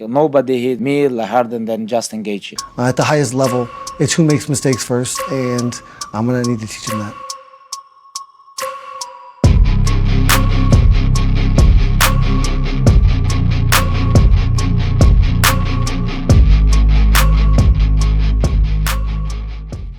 Nobody hit me harder than Justin Gaethje. At the highest level, it's who makes mistakes first, and I'm gonna need to teach him that.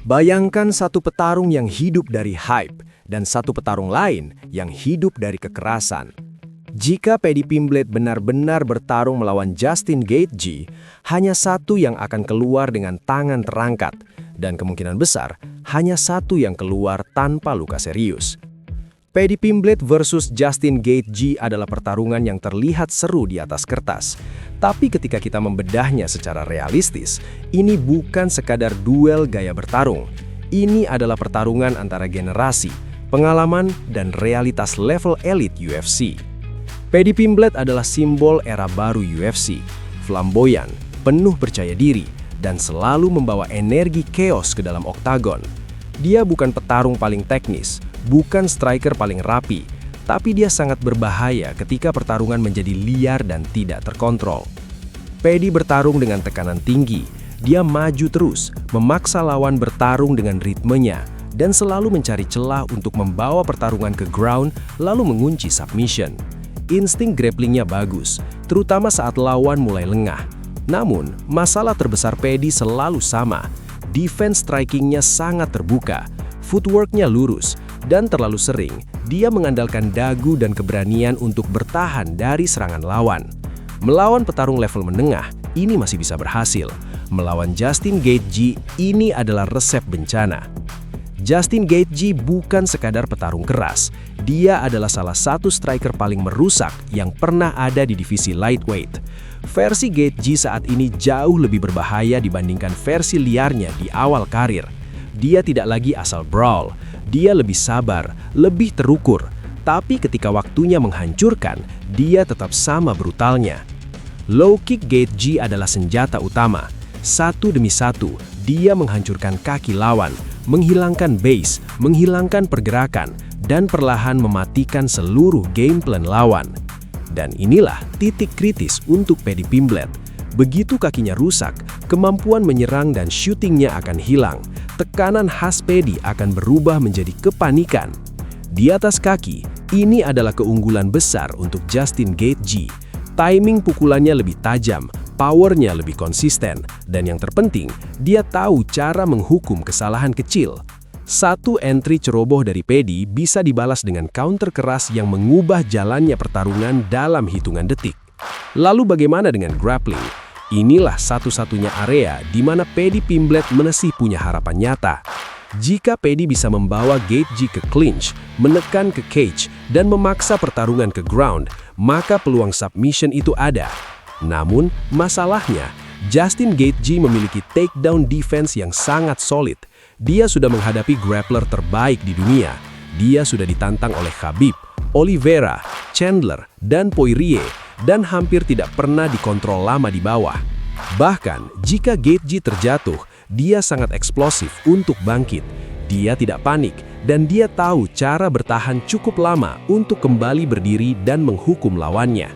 Bayangkan satu petarung yang hidup dari hype dan satu petarung lain yang hidup dari kekerasan. Jika Paddy Pimblett benar-benar bertarung melawan Justin Gaethje, hanya satu yang akan keluar dengan tangan terangkat, dan kemungkinan besar hanya satu yang keluar tanpa luka serius. Paddy Pimblett versus Justin Gaethje adalah pertarungan yang terlihat seru di atas kertas. Tapi ketika kita membedahnya secara realistis, ini bukan sekadar duel gaya bertarung. Ini adalah pertarungan antara generasi, pengalaman, dan realitas level elit UFC. Paddy Pimblett adalah simbol era baru UFC, flamboyan, penuh percaya diri, dan selalu membawa energi chaos ke dalam oktagon. Dia bukan petarung paling teknis, bukan striker paling rapi, tapi dia sangat berbahaya ketika pertarungan menjadi liar dan tidak terkontrol. Paddy bertarung dengan tekanan tinggi, dia maju terus, memaksa lawan bertarung dengan ritmenya, dan selalu mencari celah untuk membawa pertarungan ke ground lalu mengunci submission. Insting grapplingnya bagus, terutama saat lawan mulai lengah. Namun, masalah terbesar Paddy selalu sama. Defense strikingnya sangat terbuka, footworknya lurus, dan terlalu sering dia mengandalkan dagu dan keberanian untuk bertahan dari serangan lawan. Melawan petarung level menengah, ini masih bisa berhasil. Melawan Justin Gaethje, ini adalah resep bencana. Justin Gaethje bukan sekadar petarung keras. Dia adalah salah satu striker paling merusak yang pernah ada di divisi lightweight. Versi Gaethje saat ini jauh lebih berbahaya dibandingkan versi liarnya di awal karir. Dia tidak lagi asal brawl. Dia lebih sabar, lebih terukur. Tapi ketika waktunya menghancurkan, dia tetap sama brutalnya. Low kick Gaethje adalah senjata utama. Satu demi satu, dia menghancurkan kaki lawan, menghilangkan base, menghilangkan pergerakan, dan perlahan mematikan seluruh game plan lawan. Dan inilah titik kritis untuk Paddy Pimblett. Begitu kakinya rusak, kemampuan menyerang dan shootingnya akan hilang. Tekanan khas Paddy akan berubah menjadi kepanikan. Di atas kaki, ini adalah keunggulan besar untuk Justin Gaethje. Timing pukulannya lebih tajam, powernya lebih konsisten, dan yang terpenting, dia tahu cara menghukum kesalahan kecil. Satu entry ceroboh dari Paddy bisa dibalas dengan counter keras yang mengubah jalannya pertarungan dalam hitungan detik. Lalu bagaimana dengan grappling? Inilah satu-satunya area di mana Paddy Pimblett masih punya harapan nyata. Jika Paddy bisa membawa Gaethje ke clinch, menekan ke cage, dan memaksa pertarungan ke ground, maka peluang submission itu ada. Namun, masalahnya, Justin Gaethje memiliki takedown defense yang sangat solid. Dia sudah menghadapi grappler terbaik di dunia. Dia sudah ditantang oleh Khabib, Oliveira, Chandler, dan Poirier, dan hampir tidak pernah dikontrol lama di bawah. Bahkan, jika Gaethje terjatuh, dia sangat eksplosif untuk bangkit. Dia tidak panik, dan dia tahu cara bertahan cukup lama untuk kembali berdiri dan menghukum lawannya.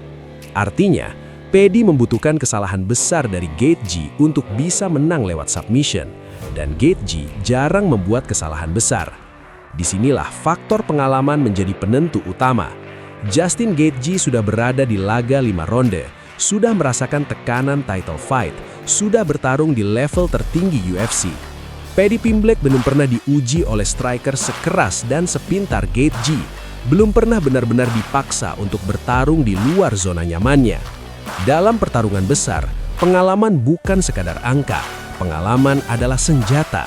Artinya, Paddy membutuhkan kesalahan besar dari Gaethje untuk bisa menang lewat submission, dan Gaethje jarang membuat kesalahan besar. Disinilah faktor pengalaman menjadi penentu utama. Justin Gaethje sudah berada di laga 5 ronde, sudah merasakan tekanan title fight, sudah bertarung di level tertinggi UFC. Paddy Pimblett belum pernah diuji oleh striker sekeras dan sepintar Gaethje, belum pernah benar-benar dipaksa untuk bertarung di luar zona nyamannya. Dalam pertarungan besar, pengalaman bukan sekadar angka, pengalaman adalah senjata.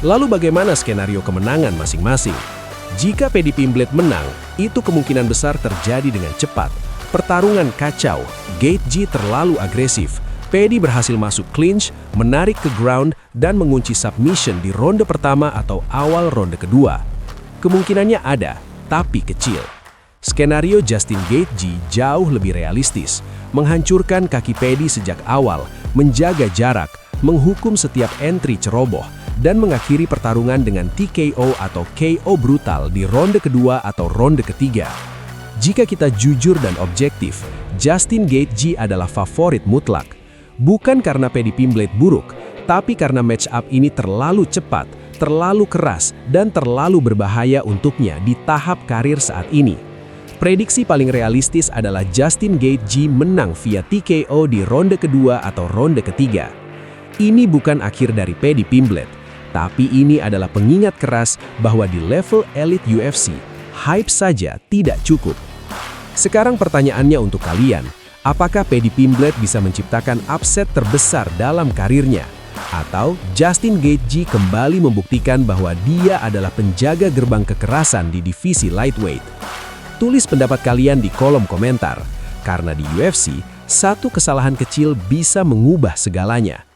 Lalu bagaimana skenario kemenangan masing-masing? Jika Paddy Pimblett menang, itu kemungkinan besar terjadi dengan cepat. Pertarungan kacau, Gaethje terlalu agresif. Paddy berhasil masuk clinch, menarik ke ground, dan mengunci submission di ronde pertama atau awal ronde kedua. Kemungkinannya ada, tapi kecil. Skenario Justin Gaethje jauh lebih realistis, menghancurkan kaki Paddy sejak awal, menjaga jarak, menghukum setiap entry ceroboh, dan mengakhiri pertarungan dengan TKO atau KO brutal di ronde kedua atau ronde ketiga. Jika kita jujur dan objektif, Justin Gaethje adalah favorit mutlak. Bukan karena Paddy Pimblett buruk, tapi karena match up ini terlalu cepat, terlalu keras, dan terlalu berbahaya untuknya di tahap karir saat ini. Prediksi paling realistis adalah Justin Gaethje menang via TKO di ronde kedua atau ronde ketiga. Ini bukan akhir dari Paddy Pimblett, tapi ini adalah pengingat keras bahwa di level elite UFC, hype saja tidak cukup. Sekarang pertanyaannya untuk kalian, apakah Paddy Pimblett bisa menciptakan upset terbesar dalam karirnya? Atau Justin Gaethje kembali membuktikan bahwa dia adalah penjaga gerbang kekerasan di divisi lightweight? Tulis pendapat kalian di kolom komentar, karena di UFC, satu kesalahan kecil bisa mengubah segalanya.